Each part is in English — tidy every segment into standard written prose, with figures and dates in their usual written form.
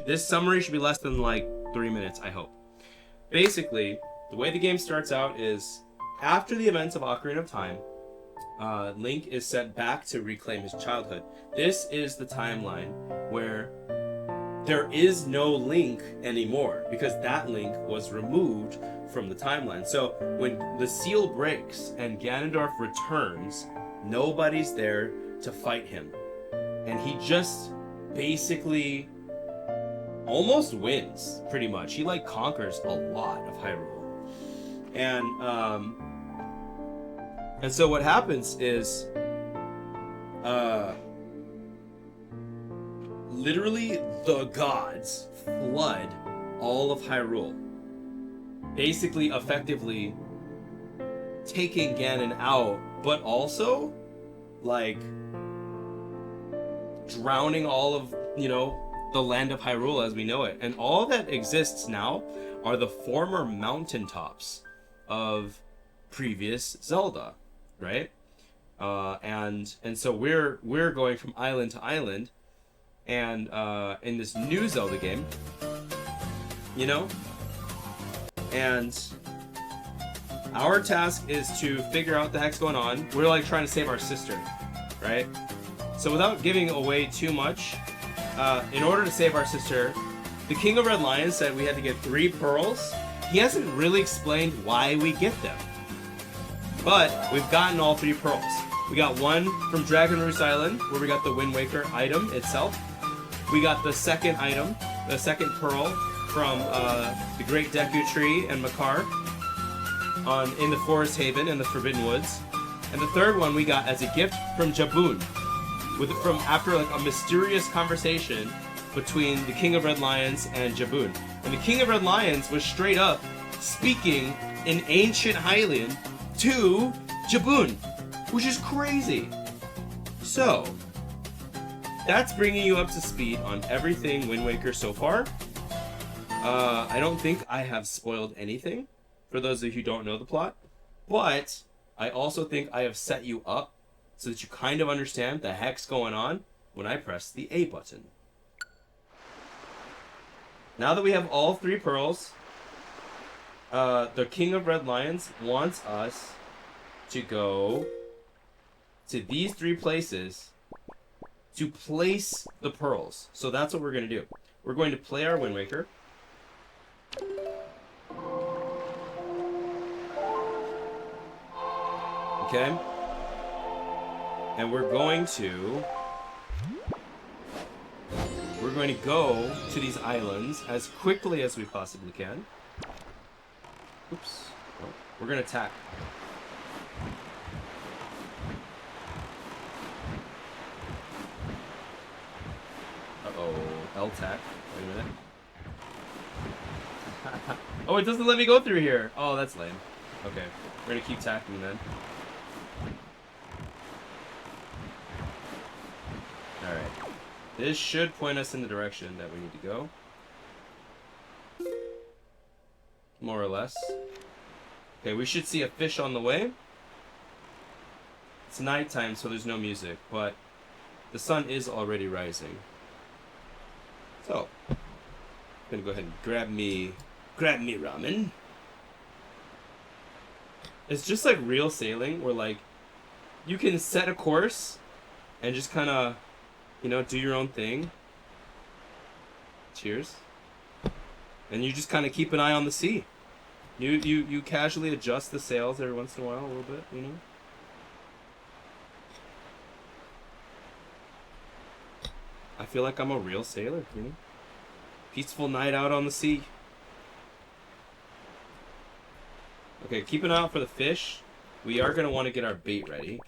This summary should be less than like 3 minutes, I hope. Basically, the way the game starts out is after the events of Ocarina of Time, Link is sent back to reclaim his childhood. This is the timeline where there is no Link anymore because that Link was removed from the timeline. So when the seal breaks and Ganondorf returns, nobody's there to fight him. And he just basically almost wins, pretty much. He like conquers a lot of Hyrule. And so what happens is literally the gods flood all of Hyrule, basically effectively taking Ganon out, but also like drowning all of, the land of Hyrule as we know it. And all that exists now are the former mountaintops of previous Zelda, right? And so we're going from island to island, and in this new Zelda game, and our task is to figure out what the heck's going on. We're like trying to save our sister, right? So without giving away too much, in order to save our sister, the King of Red Lions said we had to get 3 pearls. He hasn't really explained why we get them, but we've gotten all 3 pearls. We got one from Dragon Roost Island, where we got the Wind Waker item itself. We got the second item, the second pearl, from the Great Deku Tree and Makar in the Forest Haven in the Forbidden Woods. And the third one we got as a gift from Jabun, after like a mysterious conversation between the King of Red Lions and Jabun. And the King of Red Lions was straight up speaking in ancient Hylian to Jabun, which is crazy. So, that's bringing you up to speed on everything Wind Waker so far. I don't think I have spoiled anything for those of you who don't know the plot, but I also think I have set you up so that you kind of understand the heck's going on when I press the A button. Now that we have all 3 pearls, the King of Red Lions wants us to go to these 3 places to place the pearls. So that's what we're going to do. We're going to play our Wind Waker. Okay? And we're going to go to these islands as quickly as we possibly can. Oops. Oh, we're going to attack. Uh-oh. L-tack. Wait a minute. Oh, it doesn't let me go through here. Oh, that's lame. Okay. We're going to keep tacking then. Alright. This should point us in the direction that we need to go. More or less. Okay, we should see a fish on the way. It's nighttime, so there's no music, but the sun is already rising. So, I'm gonna go ahead and grab me ramen. It's just like real sailing, where like you can set a course and just kind of, do your own thing. Cheers. And you just kind of keep an eye on the sea. You casually adjust the sails every once in a while a little bit, I feel like I'm a real sailor, Peaceful night out on the sea. Okay, keep an eye out for the fish. We are going to want to get our bait ready.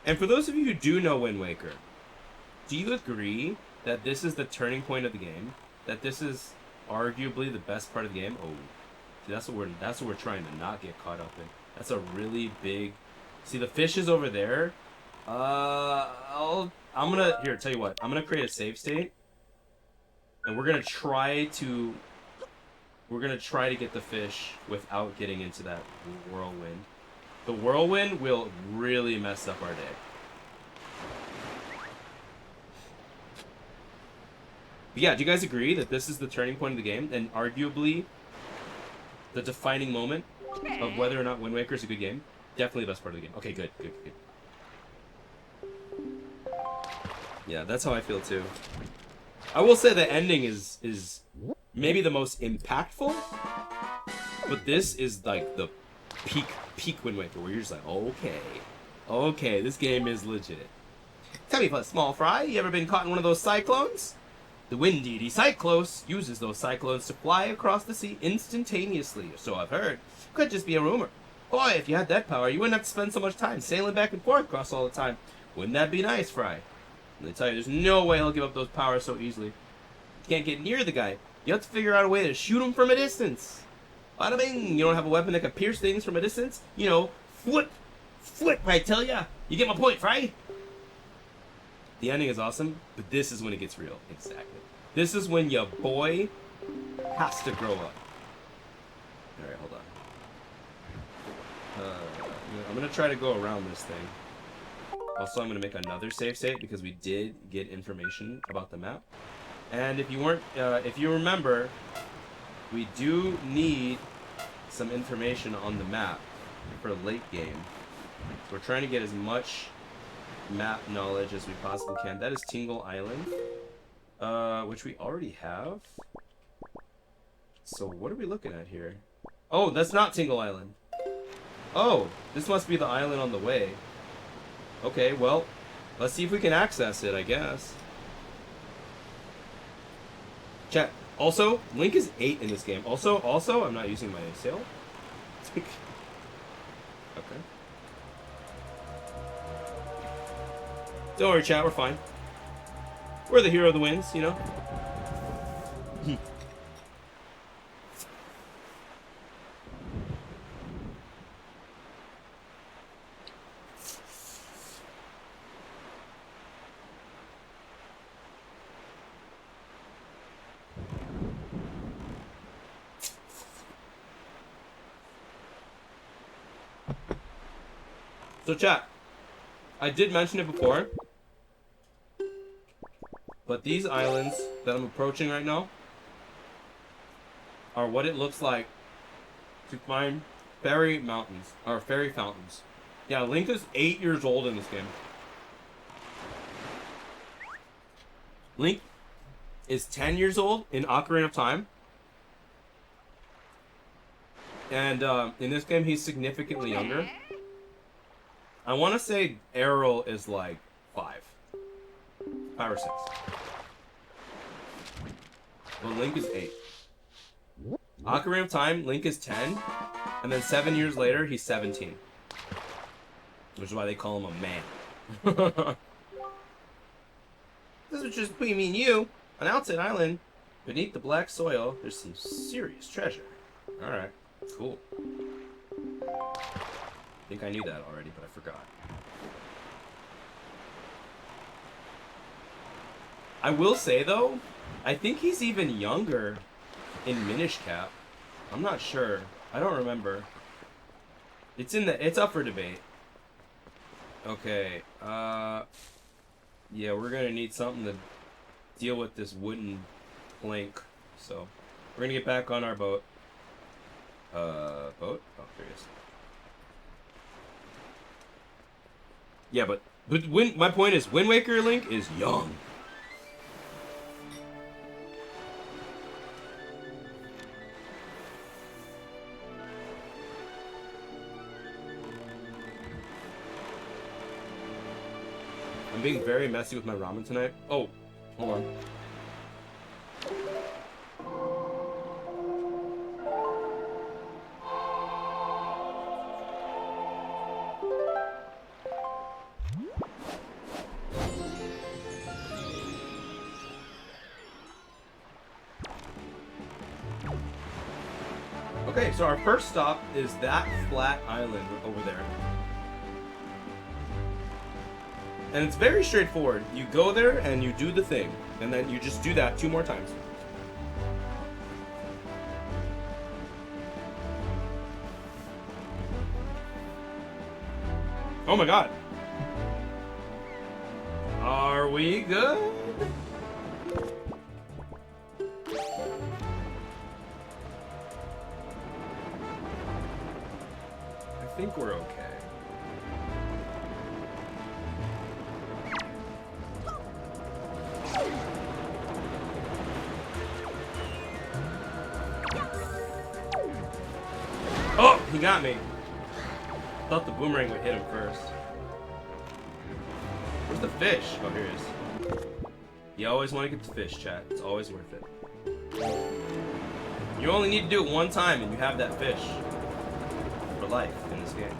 And for those of you who do know Wind Waker, do you agree that this is the turning point of the game? That this is arguably the best part of the game? Oh, see, that's what we're trying to not get caught up in. That's a really big. See, the fish is over there. I'm gonna tell you what. I'm gonna create a save state, and we're gonna try to we're gonna try to get the fish without getting into that whirlwind. The whirlwind will really mess up our day. But yeah, do you guys agree that this is the turning point of the game and arguably the defining moment of whether or not Wind Waker is a good game? Definitely the best part of the game. Okay, good. Yeah, that's how I feel too. I will say the ending is maybe the most impactful, but this is like the peak Wind Waker, where you're just like, okay, this game is legit. Tell me, small fry, you ever been caught in one of those cyclones? The wind deity Cyclos uses those cyclones to fly across the sea instantaneously, so I've heard. Could just be a rumor. Boy, if you had that power, you wouldn't have to spend so much time sailing back and forth across all the time. Wouldn't that be nice, Fry? And they tell you there's no way he'll give up those powers so easily. You can't get near the guy. You have to figure out a way to shoot him from a distance. Bada bing! You don't have a weapon that can pierce things from a distance? You know, flip, I tell ya! You get my point, Fry? The ending is awesome, but this is when it gets real. Exactly. This is when your boy has to grow up. Alright, hold on. I'm gonna try to go around this thing. Also, I'm gonna make another save state because we did get information about the map. And if you remember, we do need some information on the map for late game. So we're trying to get as much map knowledge as we possibly can. That is Tingle Island, which we already have. So what are we looking at here? Oh, that's not Tingle Island. Oh, this must be the island on the way. Okay, well, let's see if we can access it, I guess. Chat. Also, Link is 8 in this game. Also, I'm not using my sail. Okay. Don't worry, chat, we're fine. We're the hero of the winds, you know? So chat, I did mention it before, but these islands that I'm approaching right now are what it looks like to find fairy mountains, or fairy fountains. Yeah, Link is 8 years old in this game. Link is 10 years old in Ocarina of Time. And in this game, he's significantly younger. I want to say Errol is like 5 or 6. But Link is 8. Ocarina of Time, Link is 10. And then 7 years later, he's 17. Which is why they call him a man. This is just between me and you. On Outset Island, beneath the black soil, there's some serious treasure. Alright, cool. I think I knew that already, but I forgot. I will say, though, I think he's even younger in Minish Cap. I'm not sure. I don't remember. It's up for debate. Okay, yeah, we're gonna need something to deal with this wooden plank. So, we're gonna get back on our boat. Boat? Oh, there it is. Yeah, but my point is, Wind Waker Link is young. I'm being very messy with my ramen tonight. Oh, hold on. Okay, so our first stop is that flat island over there. And it's very straightforward. You go there and you do the thing. And then you just do that 2 more times. Oh my god. Are we good? I think we're okay. Oh, he got me. Thought the boomerang would hit him first. Where's the fish? Oh, here it is. You always want to get the fish, chat. It's always worth it. You only need to do it one time and you have that fish for life in this game.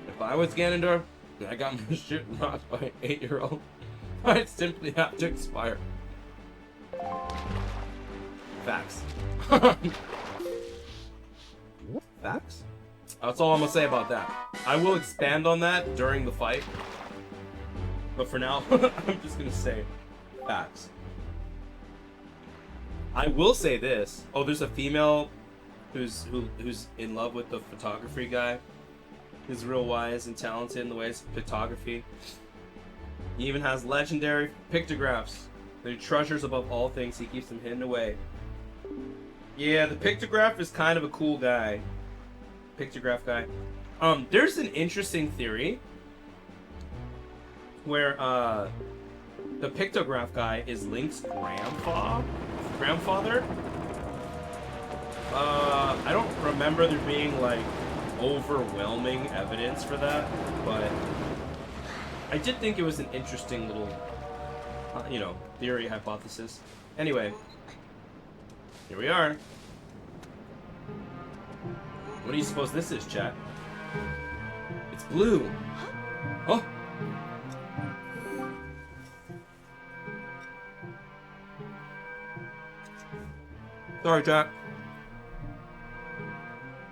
If I was Ganondorf and I got my shit knocked by an 8-year-old, I'd simply have to expire. Facts. Facts? That's all I'm gonna say about that. I will expand on that during the fight. But for now, I'm just gonna say facts. I will say this. Oh, there's a female who's in love with the photography guy. He's real wise and talented in the ways of photography. He even has legendary pictographs that he treasures above all things. He keeps them hidden away. Yeah, the pictograph is kind of a cool guy. Pictograph guy. There's an interesting theory where the pictograph guy is Link's grandfather. I don't remember there being like overwhelming evidence for that, but I did think it was an interesting little, theory, hypothesis. Anyway, here we are. What do you suppose this is, chat? It's blue. Oh! Sorry, chat.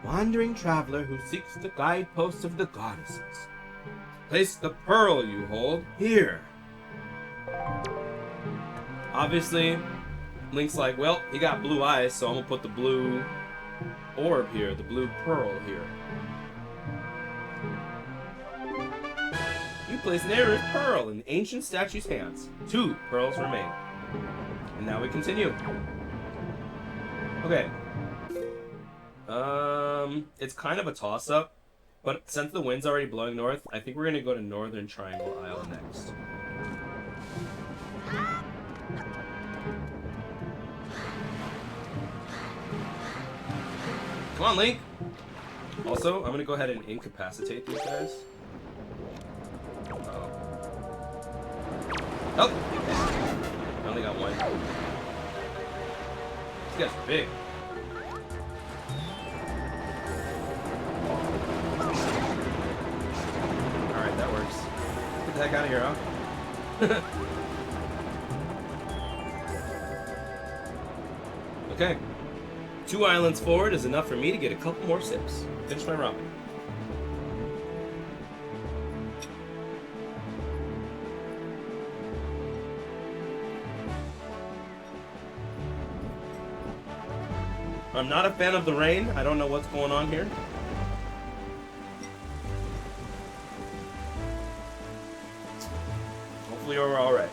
Wandering traveler who seeks the guideposts of the goddesses. Place the pearl you hold here. Obviously, Link's like, well, he got blue eyes, so I'm gonna put the blue orb here, the blue pearl here. You place Nayru's pearl in the ancient statue's hands. 2 pearls remain. And now we continue. Okay. It's kind of a toss-up, but since the wind's already blowing north, I think we're gonna go to Northern Triangle Isle next. Come on, Link! Also, I'm gonna go ahead and incapacitate these guys. Uh-oh. Oh! I only got one. These guys are big. Alright, that works. Get the heck out of here, huh? Okay. 2 islands forward is enough for me to get a couple more sips. Finish my ramen. I'm not a fan of the rain. I don't know what's going on here. Hopefully we're alright.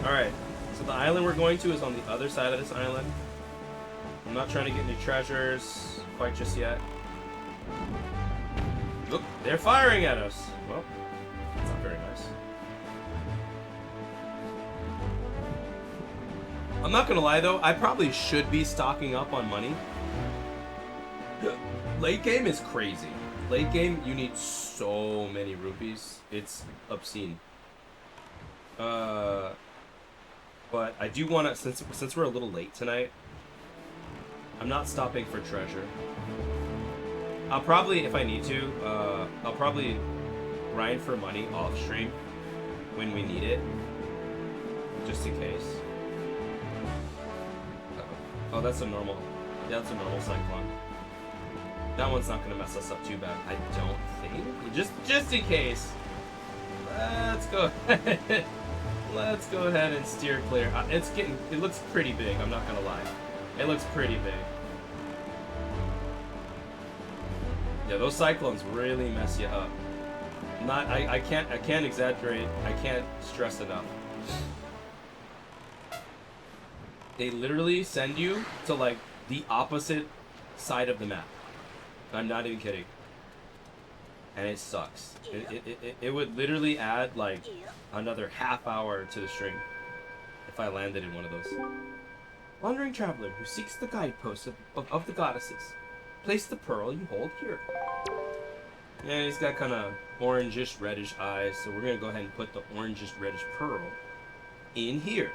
Alright, so the island we're going to is on the other side of this island. I'm not trying to get any treasures quite just yet. Look, they're firing at us. Well, that's not very nice. I'm not gonna lie though, I probably should be stocking up on money. Late game is crazy. Late game, you need so many rupees. It's obscene. But I do want to, since we're a little late tonight, I'm not stopping for treasure. I'll probably, if I need to, I'll probably grind for money off stream when we need it, just in case. Oh, that's a normal. Yeah, that's a normal cyclone. That one's not gonna mess us up too bad, I don't think. Just in case. Let's go. Let's go ahead and steer clear. It looks pretty big. I'm not gonna lie. It looks pretty big. Yeah, those cyclones really mess you up. I can't exaggerate. I can't stress enough. They literally send you to like the opposite side of the map. I'm not even kidding. And it sucks. It would literally add like another half hour to the stream if I landed in one of those. Wandering traveler who seeks the guideposts of the goddesses. Place the pearl you hold here. Yeah, he's got kind of orangish reddish eyes, so we're gonna go ahead and put the orangish reddish pearl in here.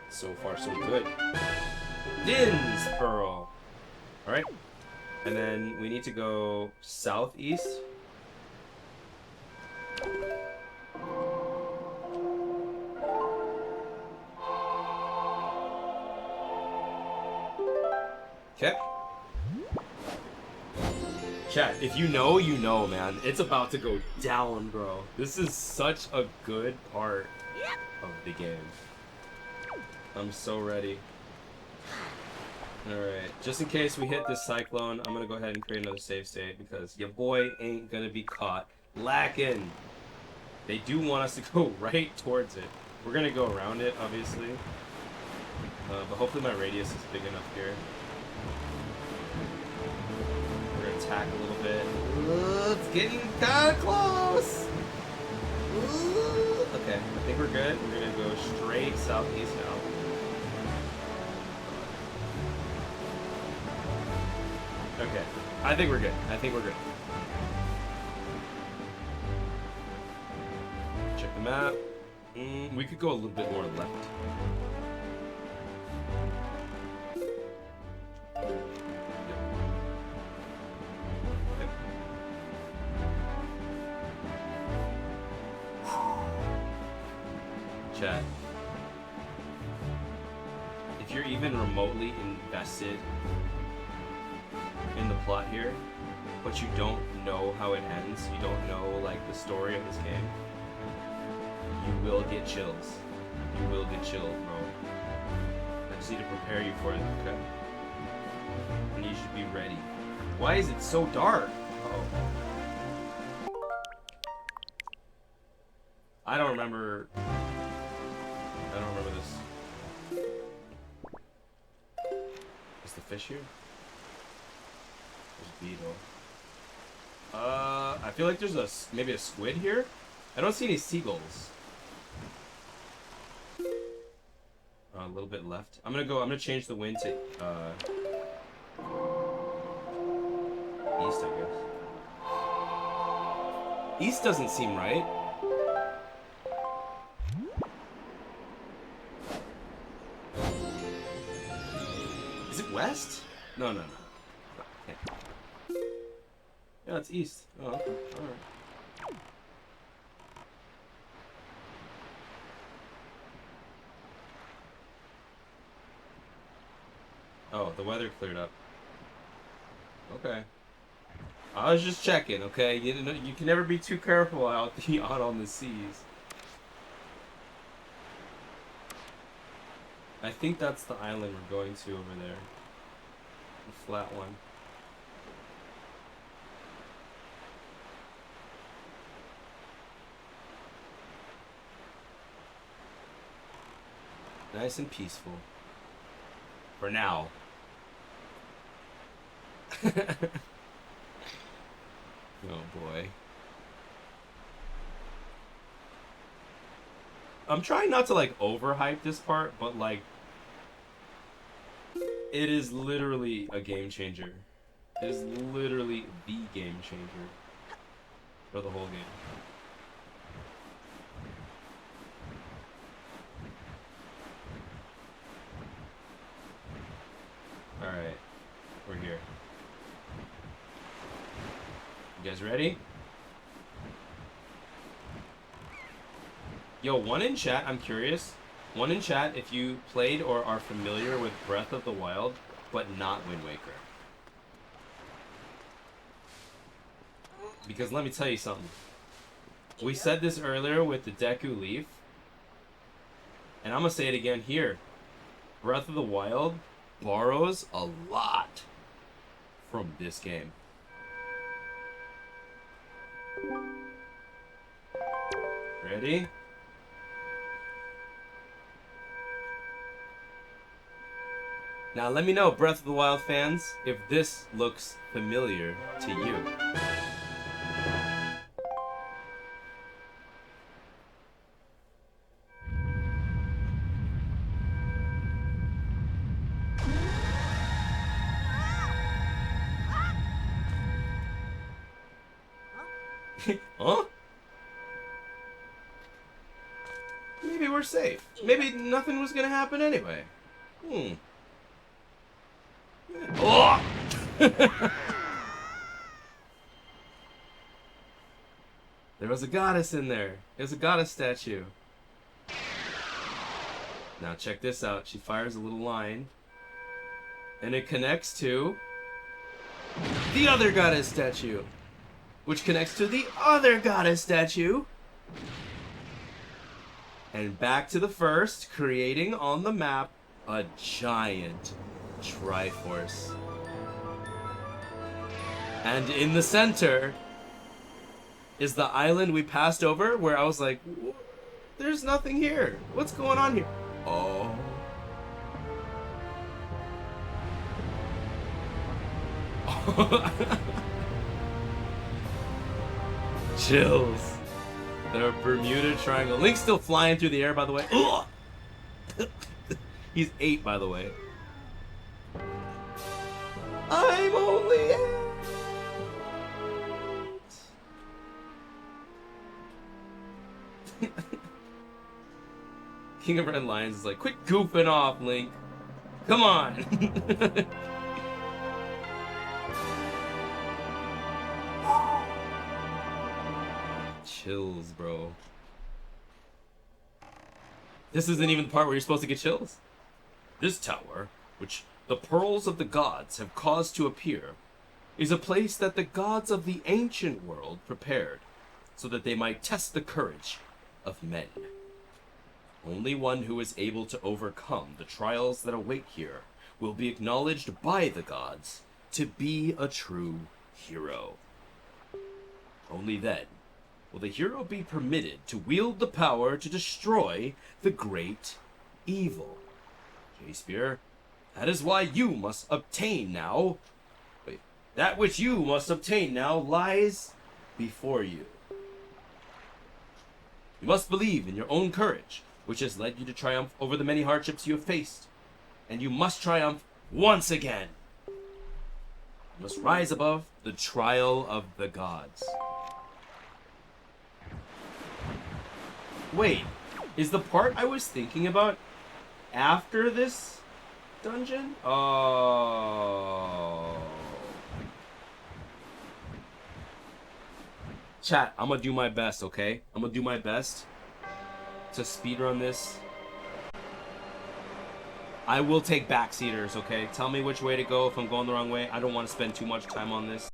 So far, so good. Din's pearl. All right, and then we need to go southeast. Okay. Chat, if you know, you know, man. It's about to go down, bro. This is such a good part of the game. I'm so ready. Alright, just in case we hit this cyclone, I'm gonna go ahead and create another save state because your boy ain't gonna be caught lacking. They do want us to go right towards it. We're gonna go around it, obviously. But hopefully my radius is big enough here. We're gonna attack a little bit. It's getting kinda close! Okay, I think we're good. We're gonna go straight southeast now. Okay, I think we're good. I think we're good. Check the map. We could go a little bit more left. Chat. If you're even remotely invested in the plot here, but you don't know how it ends, you don't know like the story of this game, you will get chills. You will get chilled, bro. I just need to prepare you for it, okay? And you should be ready. Why is it so dark? Uh-oh. I don't remember this. Is the fish here? There's beetle. I feel like there's maybe a squid here. I don't see any seagulls. A little bit left. I'm gonna change the wind to east, I guess. East doesn't seem right. Is it west? No. Okay. Yeah, it's east. Oh, okay. Alright. Oh, the weather cleared up. Okay. I was just checking, okay? You can never be too careful out on the seas. I think that's the island we're going to over there. The flat one. Nice and peaceful. For now. Oh boy. I'm trying not to like overhype this part, but like it is literally a game changer. It is literally the game changer for the whole game. Alright, we're here. You guys ready? Yo, one in chat, I'm curious. One in chat if you played or are familiar with Breath of the Wild, but not Wind Waker. Because let me tell you something. We said this earlier with the Deku Leaf. And I'm going to say it again here. Breath of the Wild borrows a lot from this game. Ready? Now let me know, Breath of the Wild fans, if this looks familiar to you. Huh? Maybe we're safe. Maybe nothing was gonna happen anyway. Oh! There was a goddess in there. There's a goddess statue. Now check this out. She fires a little line. And it connects to the other goddess statue. Which connects to the other goddess statue. And back to the first, creating on the map a giant Triforce. And in the center is the island we passed over, where I was like, there's nothing here. What's going on here? Oh. Chills. The Bermuda Triangle. Link's still flying through the air, by the way. He's 8, by the way. I'm only 8. King of Red Lions is like, quit goofing off, Link. Come on. Chills, bro. This isn't even the part where you're supposed to get chills. This tower, which the pearls of the gods have caused to appear, is a place that the gods of the ancient world prepared so that they might test the courage of men. Only one who is able to overcome the trials that await here will be acknowledged by the gods to be a true hero. Only then will the hero be permitted to wield the power to destroy the great evil. J-Spear, that is why you must obtain now. Wait, that which you must obtain now lies before you. You must believe in your own courage, which has led you to triumph over the many hardships you have faced. And you must triumph once again. You must rise above the trial of the gods. Wait, is the part I was thinking about after this dungeon? Oh. Chat, I'm gonna do my best, okay? I'm gonna do my best to speedrun this. I will take backseaters, okay? Tell me which way to go if I'm going the wrong way. I don't want to spend too much time on this.